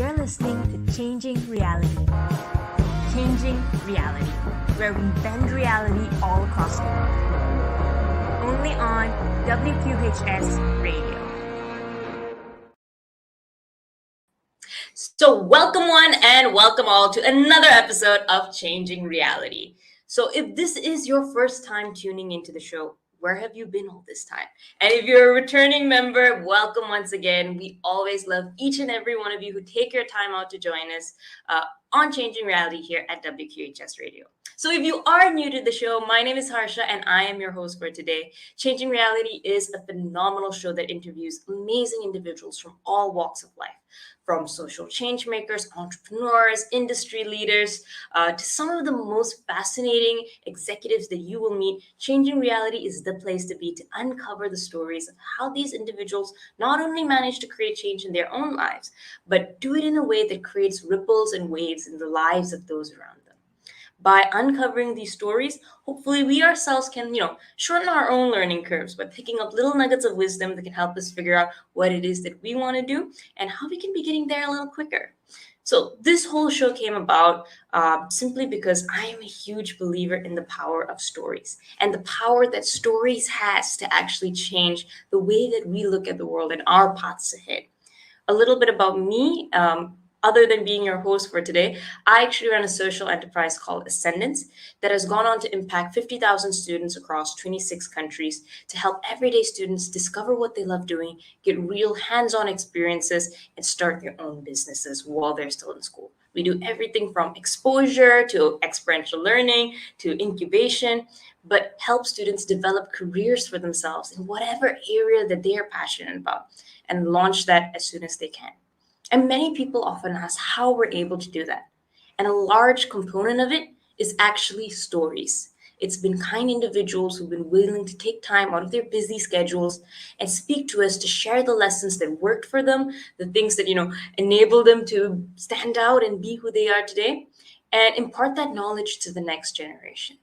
You're listening to Changing Reality. Changing Reality, where we bend reality all across the world. Only on WQHS Radio. So welcome one and welcome all to another episode of Changing Reality. So if this is your first time tuning into the show, where have you been all this time? And if you're a returning member, welcome once again. We always love each and every one of you who take your time out to join us on Changing Reality here at WQHS Radio. So if you are new to the show, my name is Harsha and I am your host for today. Changing Reality is a phenomenal show that interviews amazing individuals from all walks of life, from social change makers, entrepreneurs, industry leaders, to some of the most fascinating executives that you will meet. Changing Reality is the place to be to uncover the stories of how these individuals not only manage to create change in their own lives, but do it in a way that creates ripples and waves in the lives of those around them. By uncovering these stories, hopefully we ourselves can, shorten our own learning curves by picking up little nuggets of wisdom that can help us figure out what it is that we want to do and how we can be getting there a little quicker. So this whole show came about simply because I am a huge believer in the power of stories and the power that stories has to actually change the way that we look at the world and our paths ahead. A little bit about me. Other than being your host for today, I actually run a social enterprise called Ascendance that has gone on to impact 50,000 students across 26 countries to help everyday students discover what they love doing, get real hands-on experiences, and start their own businesses while they're still in school. We do everything from exposure to experiential learning to incubation, but help students develop careers for themselves in whatever area that they are passionate about and launch that as soon as they can. And many people often ask how we're able to do that. And a large component of it is actually stories. It's been kind individuals who've been willing to take time out of their busy schedules and speak to us to share the lessons that worked for them, the things that, enable them to stand out and be who they are today, and impart that knowledge to the next generation.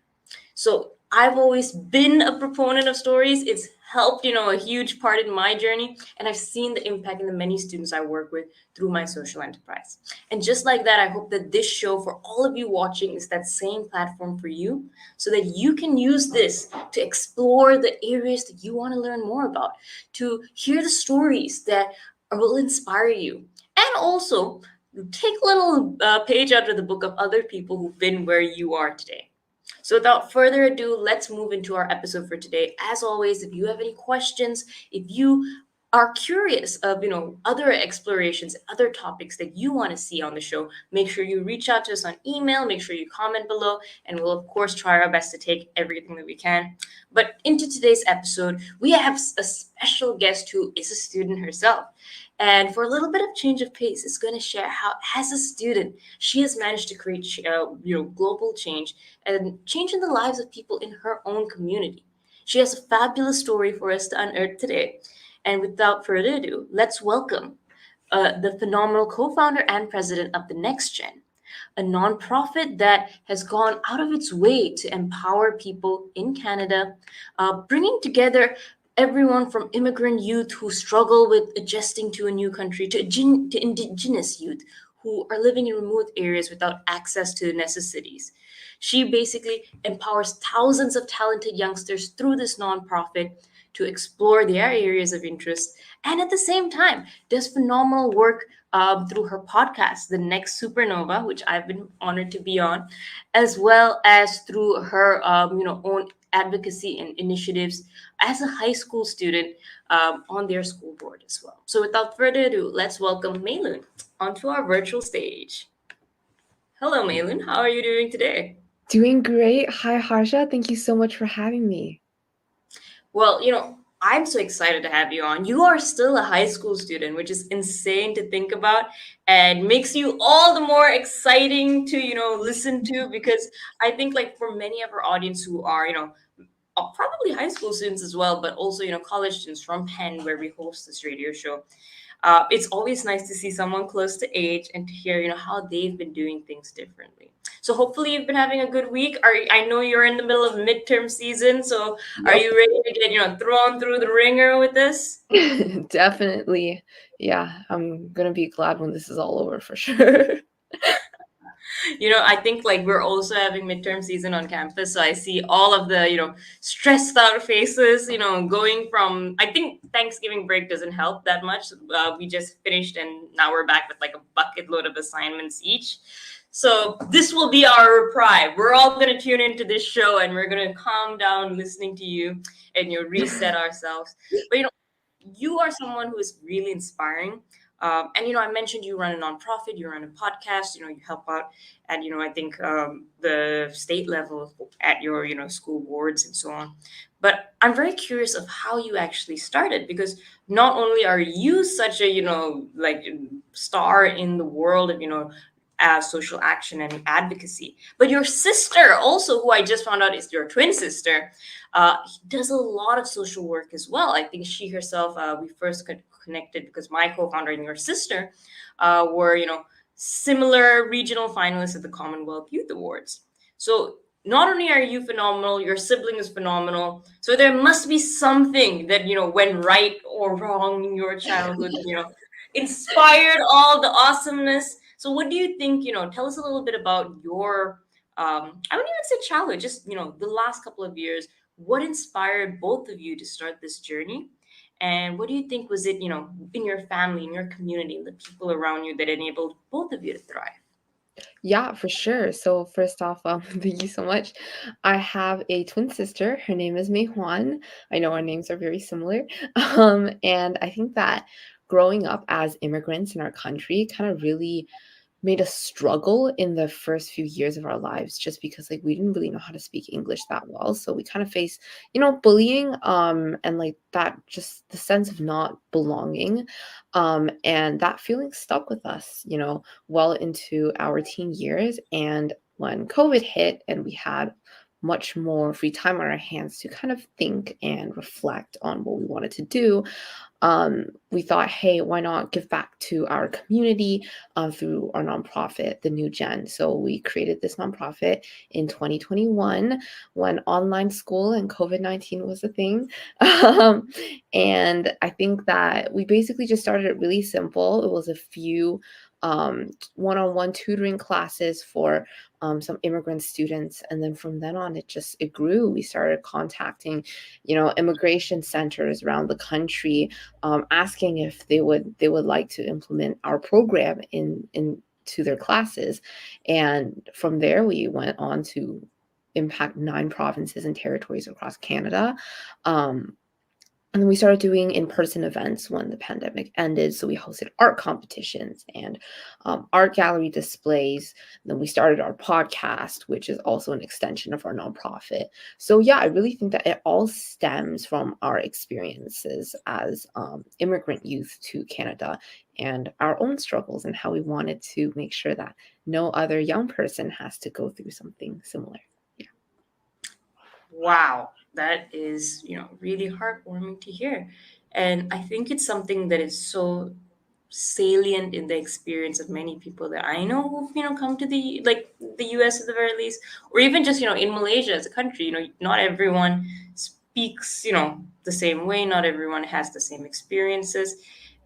So I've always been a proponent of stories. It's helped, a huge part in my journey. And I've seen the impact in the many students I work with through my social enterprise. And just like that, I hope that this show for all of you watching is that same platform for you so that you can use this to explore the areas that you want to learn more about, to hear the stories that will inspire you. And also take a little page out of the book of other people who've been where you are today. So without further ado, let's move into our episode for today. As always, if you have any questions, if you are curious of, other explorations, other topics that you want to see on the show, make sure you reach out to us on email, make sure you comment below, and we'll of course try our best to take everything that we can. But into today's episode, we have a special guest who is a student herself. And for a little bit of change of pace, is going to share how, as a student, she has managed to create, global change and change in the lives of people in her own community. She has a fabulous story for us to unearth today. And without further ado, let's welcome the phenomenal co-founder and president of the Next Gen, a nonprofit that has gone out of its way to empower people in Canada, bringing together everyone from immigrant youth who struggle with adjusting to a new country to indigenous youth who are living in remote areas without access to necessities. She basically empowers thousands of talented youngsters through this nonprofit to explore their areas of interest, and at the same time does phenomenal work through her podcast, The Next Supernova, which I've been honored to be on, as well as through her own advocacy and initiatives as a high school student on their school board as well. So without further ado, let's welcome Meilun onto our virtual stage. Hello, Meilun. How are you doing today? Doing great. Hi, Harsha. Thank you so much for having me. Well, I'm so excited to have you on. You are still a high school student, which is insane to think about and makes you all the more exciting to, listen to, because I think like for many of our audience who are, probably high school students as well, but also, college students from Penn, where we host this radio show. It's always nice to see someone close to age and to hear, how they've been doing things differently. So hopefully you've been having a good week. I know you're in the middle of midterm season, so are Yep. you ready to get thrown through the ringer with this? Definitely. Yeah, I'm gonna be glad when this is all over for sure. I think like we're also having midterm season on campus. So I see all of the, stressed out faces, going from, I think Thanksgiving break doesn't help that much. We just finished and now we're back with like a bucket load of assignments each. So this will be our reprieve. We're all going to tune into this show and we're going to calm down listening to you and reset ourselves. But you are someone who is really inspiring. And I mentioned you run a nonprofit, you run a podcast, you help out at I think the state level at your school boards and so on. But I'm very curious of how you actually started, because not only are you such a like star in the world of social action and advocacy, but your sister also, who I just found out is your twin sister, does a lot of social work as well. I think she herself, we first connected because my co-founder and your sister were, similar regional finalists at the Commonwealth Youth Awards. So not only are you phenomenal, your sibling is phenomenal. So there must be something that, went right or wrong in your childhood, inspired all the awesomeness. So what do you think, tell us a little bit about your, I wouldn't even say childhood, just, the last couple of years. What inspired both of you to start this journey? And what do you think was it, in your family, in your community, the people around you that enabled both of you to thrive? Yeah, for sure. So first off, thank you so much. I have a twin sister. Her name is Meilun. I know our names are very similar. And I think that growing up as immigrants in our country kind of really made us struggle in the first few years of our lives just because like we didn't really know how to speak English that well. So we kind of faced, bullying and like that just the sense of not belonging. And that feeling stuck with us, well into our teen years. And when COVID hit and we had much more free time on our hands to kind of think and reflect on what we wanted to do, we thought, hey, why not give back to our community through our nonprofit, the New Gen? So we created this nonprofit in 2021 when online school and COVID-19 was a thing. And I think that we basically just started it really simple. It was a few one-on-one tutoring classes for some immigrant students, and then from then on it grew. We started contacting immigration centers around the country, asking if they would like to implement our program into their classes. And from there we went on to impact 9 provinces and territories across Canada. And then we started doing in-person events when the pandemic ended. So we hosted art competitions and art gallery displays. And then we started our podcast, which is also an extension of our nonprofit. So yeah, I really think that it all stems from our experiences as immigrant youth to Canada and our own struggles and how we wanted to make sure that no other young person has to go through something similar. Wow, that is, really heartwarming to hear. And I think it's something that is so salient in the experience of many people that I know who've, come to the US at the very least, or even just, in Malaysia as a country, not everyone speaks, the same way, not everyone has the same experiences.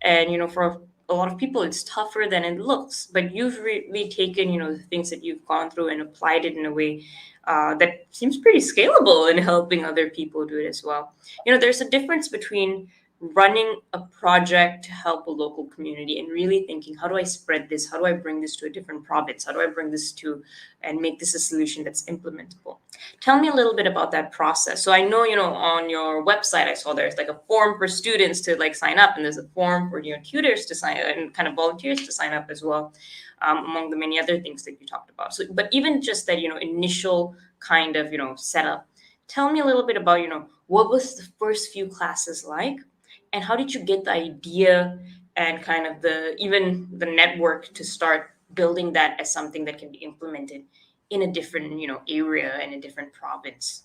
And, for a lot of people, it's tougher than it looks. But you've really taken, the things that you've gone through and applied it in a way that seems pretty scalable in helping other people do it as well. There's a difference between running a project to help a local community and really thinking, how do I spread this? How do I bring this to a different province? How do I bring this to and make this a solution that's implementable? Tell me a little bit about that process. So I know, on your website, I saw there's like a form for students to like sign up, and there's a form for, tutors to sign up and kind of volunteers to sign up as well, among the many other things that you talked about. So, but even just that, initial kind of, setup, tell me a little bit about, what was the first few classes like? And how did you get the idea and kind of even the network to start building that as something that can be implemented in a different, area and a different province?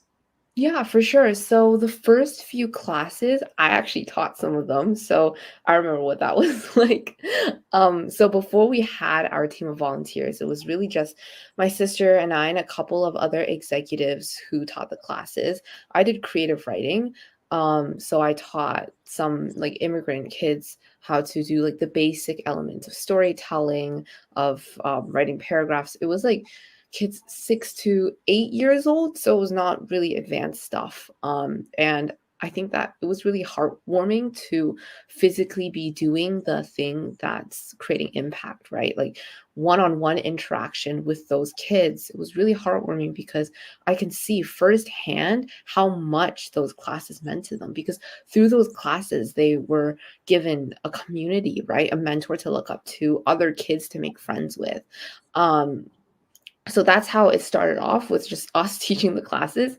Yeah, for sure. So the first few classes, I actually taught some of them. So I remember what that was like. So before we had our team of volunteers, it was really just my sister and I and a couple of other executives who taught the classes. I did creative writing. So I taught some like immigrant kids how to do like the basic elements of storytelling, of writing paragraphs. It was like kids 6 to 8 years old, so it was not really advanced stuff. And I think that it was really heartwarming to physically be doing the thing that's creating impact, right? Like one-on-one interaction with those kids. It was really heartwarming because I can see firsthand how much those classes meant to them, because through those classes they were given a community, right? A mentor to look up to, other kids to make friends with. Um, so that's how it started off, with just us teaching the classes.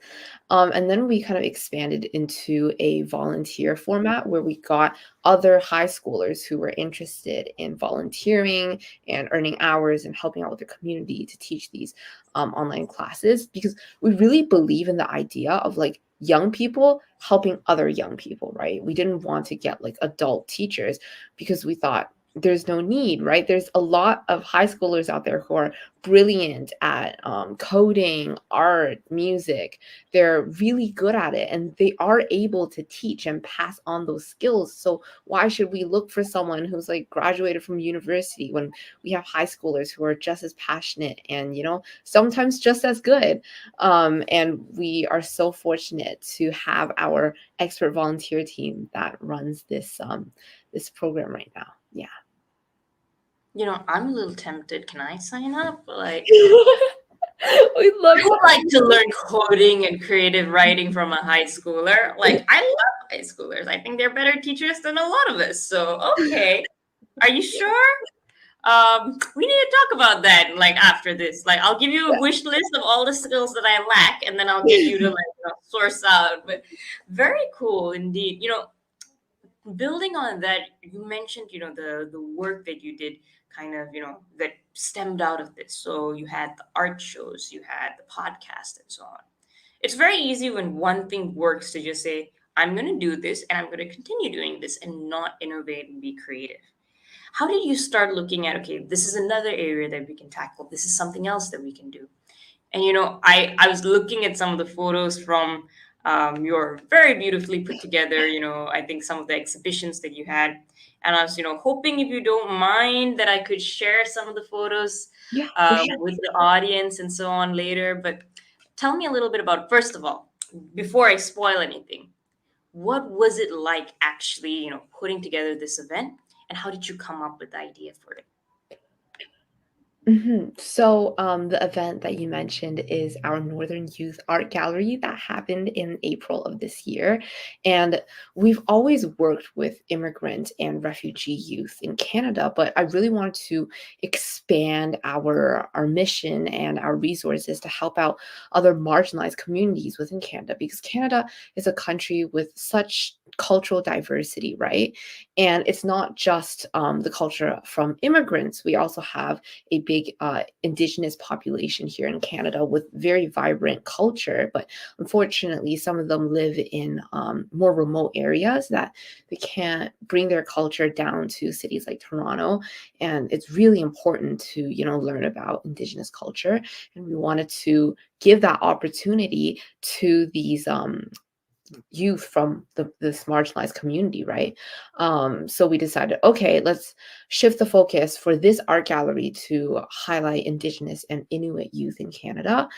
And then we kind of expanded into a volunteer format where we got other high schoolers who were interested in volunteering and earning hours and helping out with the community to teach these online classes, because we really believe in the idea of like young people helping other young people, right? We didn't want to get like adult teachers because we thought there's no need, right? There's a lot of high schoolers out there who are brilliant at coding, art, music. They're really good at it and they are able to teach and pass on those skills. So why should we look for someone who's like graduated from university when we have high schoolers who are just as passionate and, sometimes just as good? And we are so fortunate to have our expert volunteer team that runs this program right now. Yeah. I'm a little tempted. Can I sign up? Like, We'd love I would like to learn coding and creative writing from a high schooler. Like, I love high schoolers. I think they're better teachers than a lot of us. So, okay. Are you sure? We need to talk about that, like, after this. Like, I'll give you a wish list of all the skills that I lack, and then I'll get you to, like, source out. But very cool indeed. Building on that, you mentioned, the work that you did, kind of, that stemmed out of this. So you had the art shows, you had the podcast, and so on. It's very easy when one thing works to just say, I'm going to do this and I'm going to continue doing this and not innovate and be creative. How did you start looking at, okay, this is another area that we can tackle, this is something else that we can do? And I was looking at some of the photos from your very beautifully put together, I think some of the exhibitions that you had. And I was, hoping, if you don't mind, that I could share some of the photos Yeah, for sure. with the audience and so on later. But tell me a little bit about, first of all, before I spoil anything, what was it like actually, putting together this event, and how did you come up with the idea for it? So, the event that you mentioned is our Northern Youth Art Gallery that happened in April of this year. And we've always worked with immigrant and refugee youth in Canada, but I really wanted to expand our mission and our resources to help out other marginalized communities within Canada, because Canada is a country with such cultural diversity, right? And it's not just the culture from immigrants. We also have a big indigenous population here in Canada with very vibrant culture, but unfortunately, some of them live in more remote areas that they can't bring their culture down to cities like Toronto. And it's really important to learn about indigenous culture, and we wanted to give that opportunity to these youth from this marginalized community, right? So we decided, okay, let's shift the focus for this art gallery to highlight Indigenous and Inuit youth in Canada.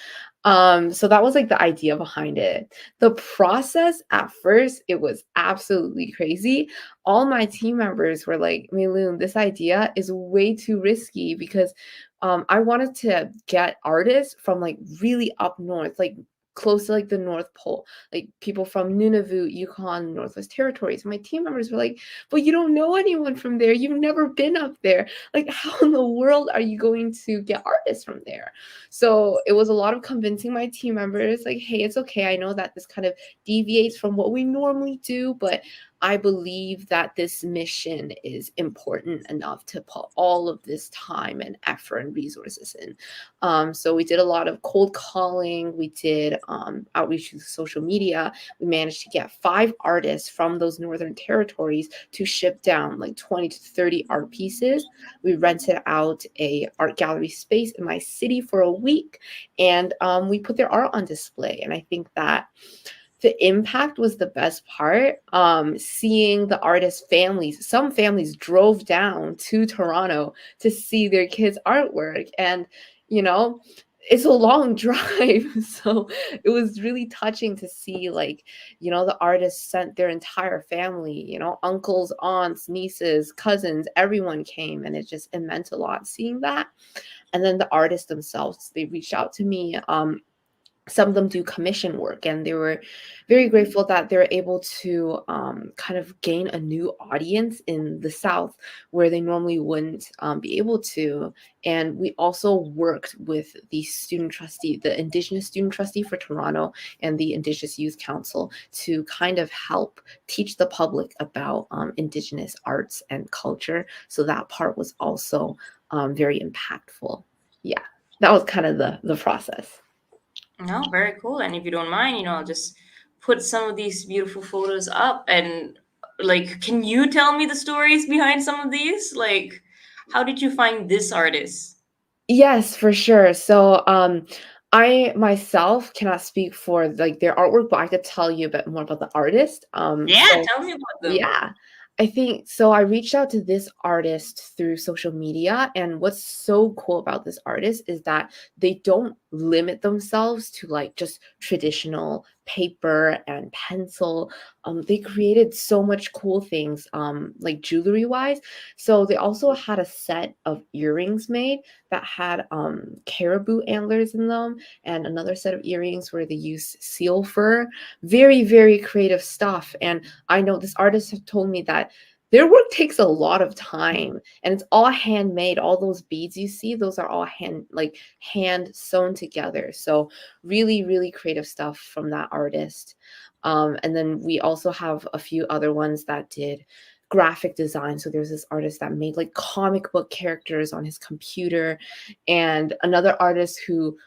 So that was like the idea behind it. The process at first, it was absolutely crazy. All my team members were like, Meilun, this idea is way too risky, because I wanted to get artists from like really up north, like close to like the North Pole, like people from Nunavut, Yukon, Northwest Territories. My team members were like, but you don't know anyone from there. You've never been up there. Like, how in the world are you going to get artists from there? So it was a lot of convincing my team members, like, hey, it's okay. I know that this kind of deviates from what we normally do, but I believe that this mission is important enough to put all of this time and effort and resources in. So we did a lot of cold calling. We did outreach through social media. We managed to get 5 artists from those northern territories to ship down like 20 to 30 art pieces. We rented out a art gallery space in my city for a week, and we put their art on display. And I think that the impact was the best part. Seeing the artist families, some families drove down to Toronto to see their kids' artwork. And, you know, it's a long drive. So it was really touching to see, like, the artists sent their entire family, uncles, aunts, nieces, cousins, everyone came. And it meant a lot seeing that. And then the artists themselves, they reached out to me. Some of them do commission work, and they were very grateful that they're able to kind of gain a new audience in the South where they normally wouldn't be able to. And we also worked with the student trustee, the Indigenous student trustee for Toronto, and the Indigenous Youth Council to kind of help teach the public about Indigenous arts and culture. So that part was also very impactful. Yeah, that was kind of the process. No, very cool. And if you don't mind, I'll just put some of these beautiful photos up. And like, can you tell me the stories behind some of these? Like, how did you find this artist? Yes, for sure. So, I myself cannot speak for like their artwork, but I could tell you a bit more about the artist. Yeah, So tell me about them. yeah, I think so. I reached out to this artist through social media, and what's so cool about this artist is that they don't limit themselves to like just traditional paper and pencil. They created so much cool things, like jewelry wise. So they also had a set of earrings made that had caribou antlers in them, and another set of earrings where they used seal fur. Very, very creative stuff. And I know this artist have told me that their work takes a lot of time, and it's all handmade. All those beads you see, those are all hand sewn together. So really, really creative stuff from that artist. And then we also have a few other ones that did graphic design. So there's this artist that made like comic book characters on his computer, and another artist who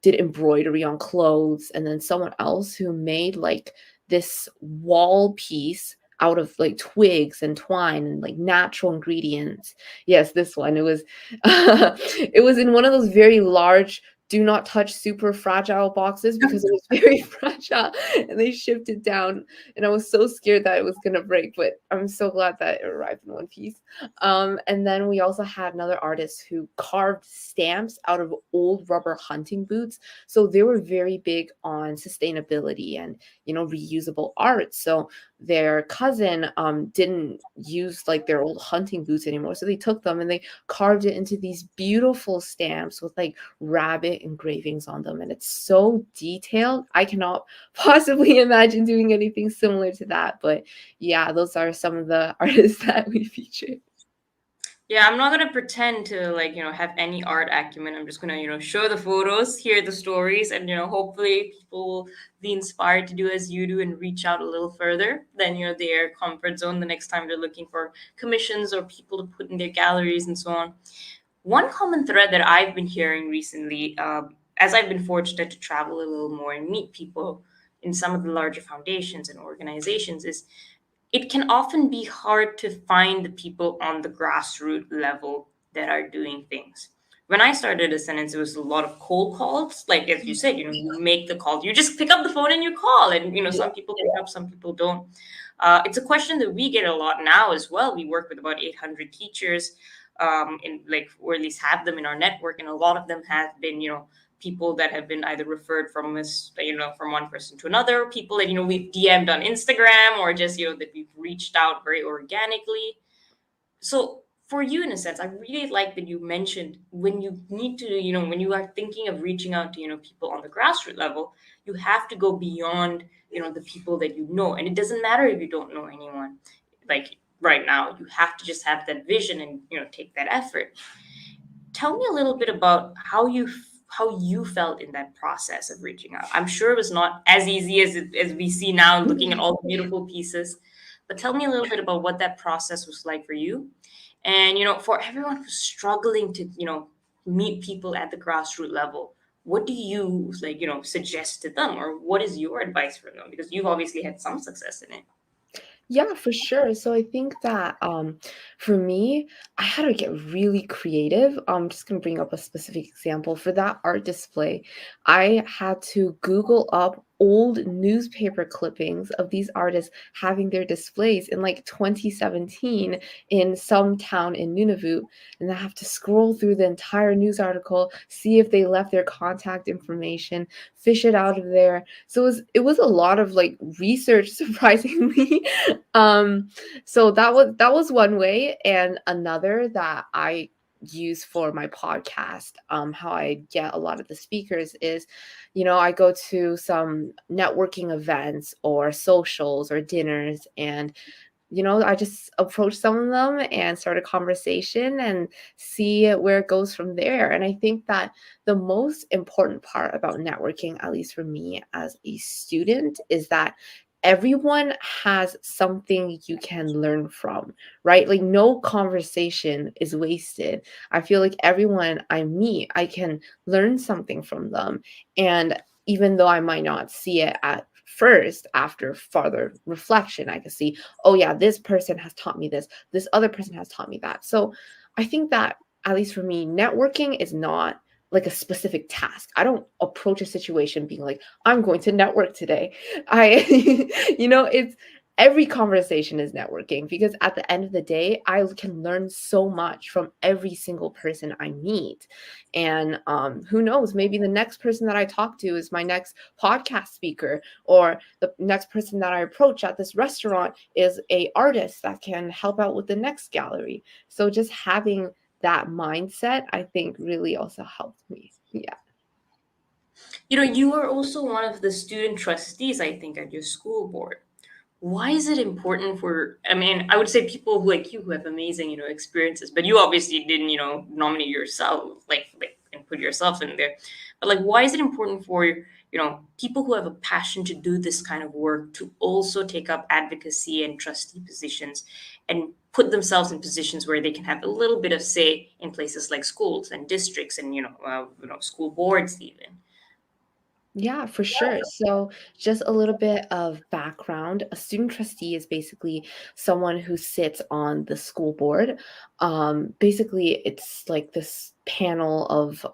did embroidery on clothes, and then someone else who made like this wall piece out of like twigs and twine and like natural ingredients. Yes, this one. It was it was in one of those very large do not touch super fragile boxes because it was very fragile, and they shipped it down, and I was so scared that it was going to break, but I'm so glad that it arrived in one piece. And then we also had another artist who carved stamps out of old rubber hunting boots. So they were very big on sustainability and reusable art. So their cousin didn't use like their old hunting boots anymore, so they took them and they carved it into these beautiful stamps with like rabbit engravings on them, and it's so detailed. I cannot possibly imagine doing anything similar to that. But yeah, those are some of the artists that we featured. Yeah, I'm not gonna pretend to like, have any art acumen. I'm just gonna, show the photos, hear the stories, and hopefully people will be inspired to do as you do and reach out a little further than, their comfort zone the next time they're looking for commissions or people to put in their galleries and so on. One common thread that I've been hearing recently, as I've been fortunate to travel a little more and meet people in some of the larger foundations and organizations, is it can often be hard to find the people on the grassroots level that are doing things. When I started Ascendance, it was a lot of cold calls. Like as you said, you make the call, you just pick up the phone and you call, and some people pick up, some people don't. It's a question that we get a lot now as well. We work with about 800 teachers, in like, or at least have them in our network, and a lot of them have been, people that have been either referred from us, from one person to another, people that, we've DM'd on Instagram, or just, that we've reached out very organically. So for you, in a sense, I really like that you mentioned when you need to, when you are thinking of reaching out to, people on the grassroots level, you have to go beyond, the people that you know. And it doesn't matter if you don't know anyone. Like right now, you have to just have that vision and, take that effort. Tell me a little bit about how you felt in that process of reaching out. I'm sure it was not as easy as we see now, looking at all the beautiful pieces. But tell me a little bit about what that process was like for you. And, for everyone who's struggling to, meet people at the grassroots level, what do you like, suggest to them, or what is your advice for them? Because you've obviously had some success in it. Yeah, for sure. So I think that for me, I had to get really creative. I'm just going to bring up a specific example. For that art display, I had to Google up old newspaper clippings of these artists having their displays in like 2017 in some town in Nunavut. And I have to scroll through the entire news article, see if they left their contact information, fish it out of there. So it was a lot of like research, surprisingly. um so that was one way, and another that I use for my podcast, how I get a lot of the speakers is, I go to some networking events or socials or dinners, and I just approach some of them and start a conversation and see where it goes from there. And I think that the most important part about networking, at least for me as a student, is that everyone has something you can learn from, right? Like no conversation is wasted. I feel like everyone I meet, I can learn something from them. And even though I might not see it at first, after further reflection, I can see, oh yeah, this person has taught me this other person has taught me that. So I think that, at least for me, networking is not like a specific task. I don't approach a situation being like, I'm going to network today. I it's every conversation is networking, because at the end of the day, I can learn so much from every single person I meet. And who knows, maybe the next person that I talk to is my next podcast speaker, or the next person that I approach at this restaurant is a artist that can help out with the next gallery. So just having that mindset, I think, really also helped me. Yeah. You are also one of the student trustees, I think, at your school board. Why is it important for, I mean, I would say people who like you who have amazing, experiences, but you obviously didn't, nominate yourself, like and put yourself in there. But like, why is it important for, people who have a passion to do this kind of work to also take up advocacy and trustee positions and put themselves in positions where they can have a little bit of say in places like schools and districts and, school boards even? Yeah, for sure. So, just a little bit of background. A student trustee is basically someone who sits on the school board. Basically, it's like this panel of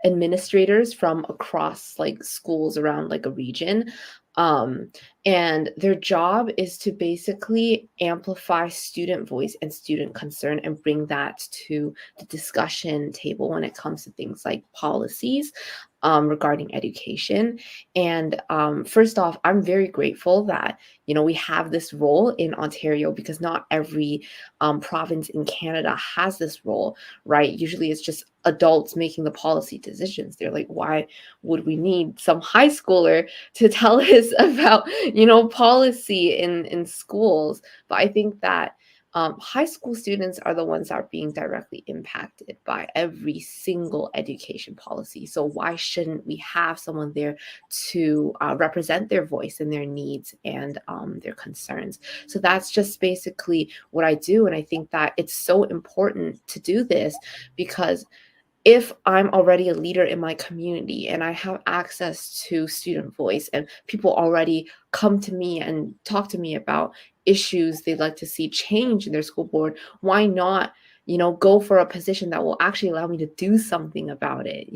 administrators from across like schools around like a region. Um, and their job is to basically amplify student voice and student concern and bring that to the discussion table when it comes to things like policies regarding education. And first off, I'm very grateful that we have this role in Ontario, because not every province in Canada has this role, right? Usually, it's just adults making the policy decisions. They're like, why would we need some high schooler to tell us about policy in schools? But I think that high school students are the ones that are being directly impacted by every single education policy. So why shouldn't we have someone there to represent their voice and their needs and their concerns? So that's just basically what I do. And I think that it's so important to do this, because if I'm already a leader in my community and I have access to student voice, and people already come to me and talk to me about issues they'd like to see change in their school board, why not, go for a position that will actually allow me to do something about it,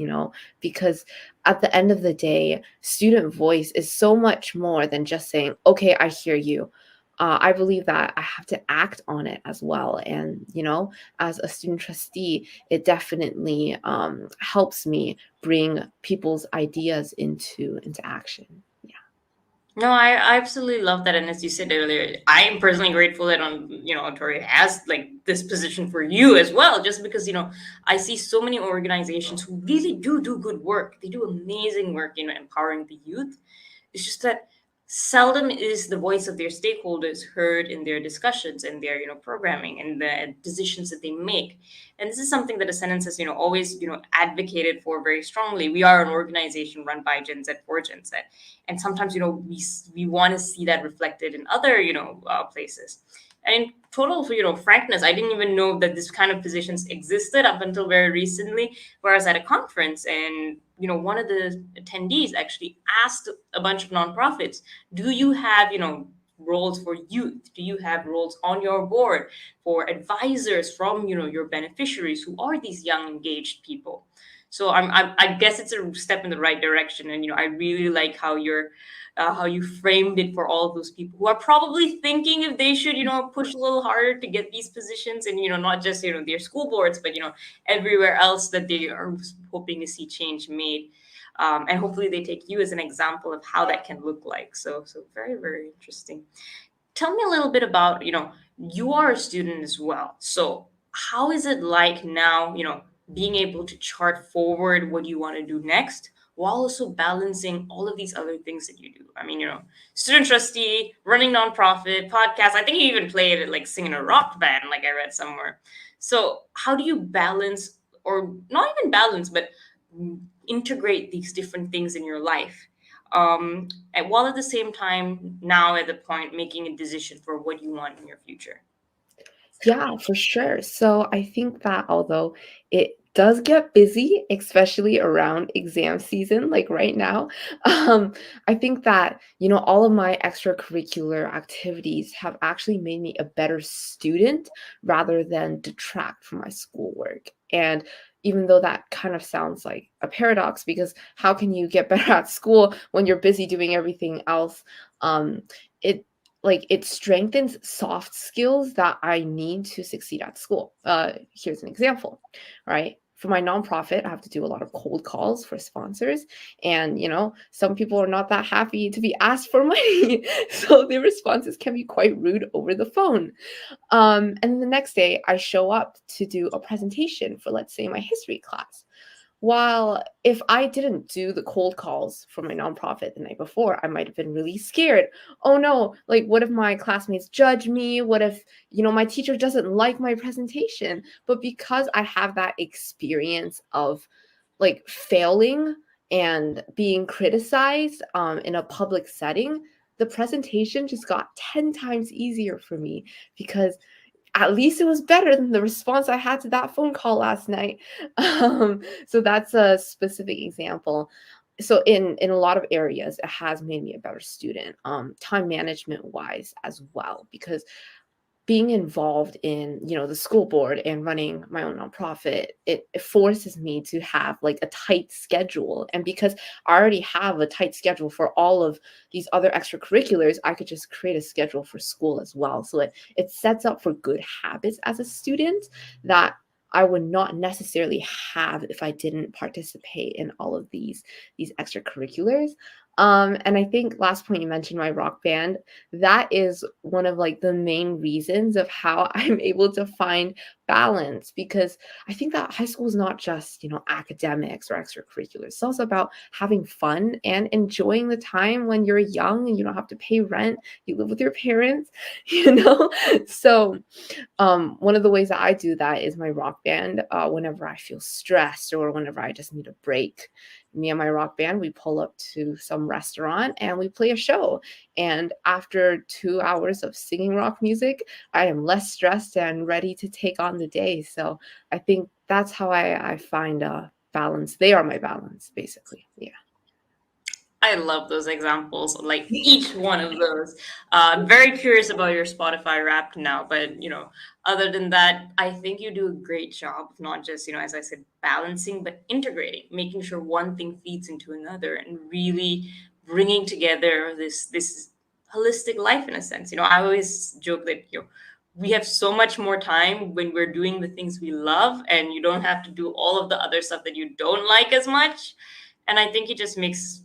because at the end of the day, student voice is so much more than just saying, okay, I hear you. I believe that I have to act on it as well. And, as a student trustee, it definitely helps me bring people's ideas into action. Yeah. No, I absolutely love that. And as you said earlier, I am personally grateful that Ontario has like this position for you as well, just because, I see so many organizations who really do good work. They do amazing work, empowering the youth. It's just that seldom is the voice of their stakeholders heard in their discussions and their programming and the decisions that they make. And this is something that Ascendance has always advocated for very strongly. We are an organization run by Gen Z for Gen Z, and sometimes we want to see that reflected in other places. And in total, for frankness, I didn't even know that this kind of positions existed up until very recently. Where I was at a conference, and one of the attendees actually asked a bunch of nonprofits, do you have roles for youth? Do you have roles on your board for advisors from your beneficiaries who are these young engaged people? So I guess it's a step in the right direction, and I really like how you framed it for all of those people who are probably thinking if they should push a little harder to get these positions, and not just their school boards, but everywhere else that they are hoping to see change made. And hopefully they take you as an example of how that can look like. So very, very interesting. Tell me a little bit about, you are a student as well. So how is it like now, being able to chart forward what you want to do next while also balancing all of these other things that you do? I mean, student trustee, running nonprofit, podcast. I think you even played it like singing a rock band, like I read somewhere. So how do you balance, or not even balance, but integrate these different things in your life, and while at the same time now at the point making a decision for what you want in your future? Yeah, for sure. So I think that although it does get busy, especially around exam season, like right now, um, I think that, all of my extracurricular activities have actually made me a better student rather than detract from my schoolwork. And even though that kind of sounds like a paradox, because how can you get better at school when you're busy doing everything else? It it strengthens soft skills that I need to succeed at school. Here's an example, right? For my nonprofit, I have to do a lot of cold calls for sponsors. And, some people are not that happy to be asked for money. So their responses can be quite rude over the phone. And the next day, I show up to do a presentation for, let's say, my history class. While if I didn't do the cold calls for my nonprofit the night before, I might have been really scared. Oh no, like what if my classmates judge me? What if, my teacher doesn't like my presentation? But because I have that experience of like failing and being criticized in a public setting, the presentation just got 10 times easier for me because at least it was better than the response I had to that phone call last night. So that's a specific example. So in a lot of areas, it has made me a better student, time management wise as well, because being involved in the school board and running my own nonprofit, it forces me to have like a tight schedule. And because I already have a tight schedule for all of these other extracurriculars, I could just create a schedule for school as well. So it sets up for good habits as a student that I would not necessarily have if I didn't participate in all of these extracurriculars. And I think last point you mentioned my rock band, that is one of like the main reasons of how I'm able to find balance, because I think that high school is not just, academics or extracurriculars. It's also about having fun and enjoying the time when you're young and you don't have to pay rent, you live with your parents, So one of the ways that I do that is my rock band. Whenever I feel stressed or whenever I just need a break, me and my rock band, we pull up to some restaurant and we play a show. And after 2 hours of singing rock music, I am less stressed and ready to take on the day. So I think that's how I find a balance. They are my balance, basically. Yeah. I love those examples, like each one of those. I'm very curious about your Spotify Wrapped now, but other than that, I think you do a great job of not just as I said, balancing, but integrating, making sure one thing feeds into another, and really bringing together this holistic life in a sense. I always joke that we have so much more time when we're doing the things we love, and you don't have to do all of the other stuff that you don't like as much. And I think it just makes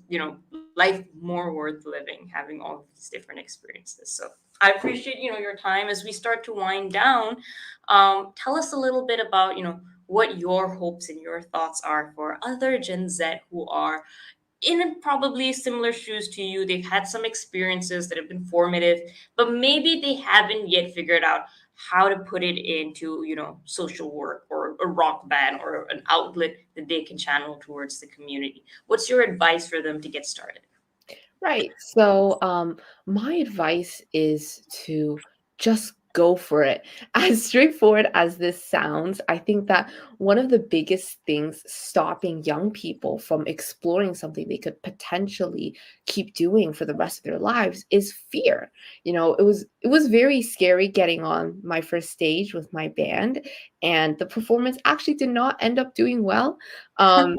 life more worth living, having all of these different experiences. So I appreciate your time. As we start to wind down, tell us a little bit about what your hopes and your thoughts are for other Gen Z who are in probably similar shoes to you. They've had some experiences that have been formative, but maybe they haven't yet figured out how to put it into, social work or a rock band or an outlet that they can channel towards the community. What's your advice for them to get started? Right. So, my advice is to just go for it. As straightforward as this sounds, I think that one of the biggest things stopping young people from exploring something they could potentially keep doing for the rest of their lives is fear. It was very scary getting on my first stage with my band, and the performance actually did not end up doing well. Um,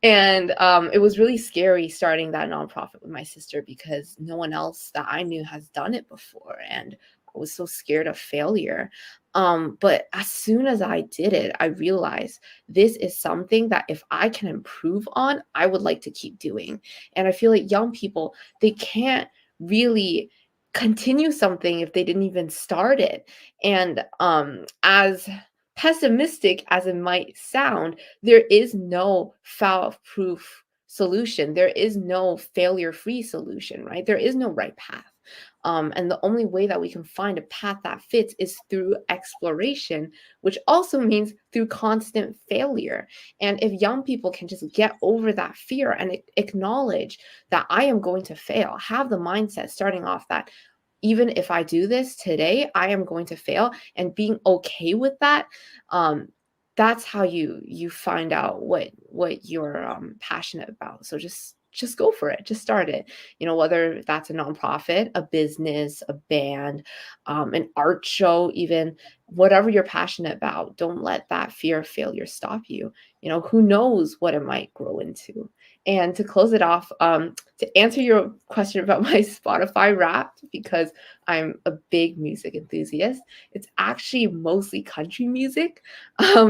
And it was really scary starting that nonprofit with my sister because no one else that I knew has done it before. And I was so scared of failure. But as soon as I did it, I realized this is something that if I can improve on, I would like to keep doing. And I feel like young people, they can't really continue something if they didn't even start it. And as pessimistic as it might sound, there is no foul-proof solution. There is no failure-free solution, right? There is no right path. And the only way that we can find a path that fits is through exploration, which also means through constant failure. And if young people can just get over that fear and acknowledge that I am going to fail, have the mindset starting off that even if I do this today, I am going to fail, and being okay with that, that's how you find out what you're passionate about. So just go for it. Just start it. Whether that's a nonprofit, a business, a band, an art show, even whatever you're passionate about. Don't let that fear of failure stop you. Who knows what it might grow into. And to close it off, to answer your question about my Spotify Wrapped, because I'm a big music enthusiast, it's actually mostly country music.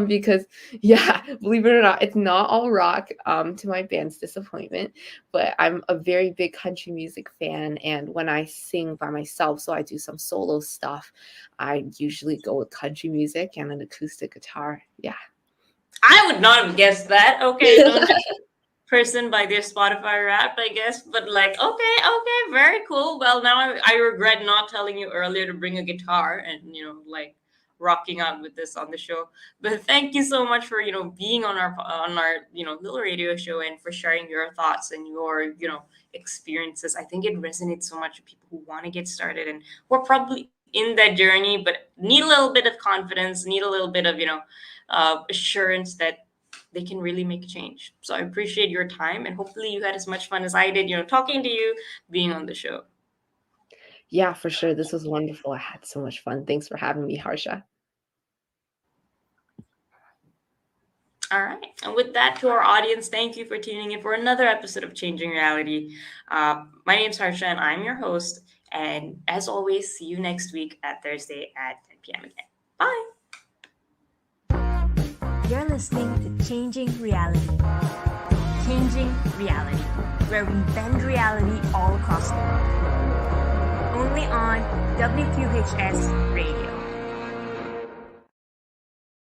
Because yeah, believe it or not, it's not all rock, to my band's disappointment, but I'm a very big country music fan. And when I sing by myself, so I do some solo stuff, I usually go with country music and an acoustic guitar. Yeah. I would not have guessed that. Okay, don't judge a person by their Spotify Wrapped, I guess. But like, okay, very cool. Well, now I regret not telling you earlier to bring a guitar and like rocking out with this on the show. But thank you so much for being on our little radio show and for sharing your thoughts and your experiences. I think it resonates so much with people who want to get started and who are probably in that journey but need a little bit of confidence, need a little bit of assurance that they can really make a change. So I appreciate your time, and hopefully you had as much fun as I did, talking to you, being on the show. Yeah, for sure. This was wonderful. I had so much fun. Thanks for having me, Harsha. All right. And with that, to our audience, thank you for tuning in for another episode of Changing Reality. My name's Harsha, and I'm your host. And as always, see you next week at Thursday at 10 p.m. again. Bye. You're listening to Changing Reality. Changing Reality, where we bend reality all across the world. Only on WQHS Radio.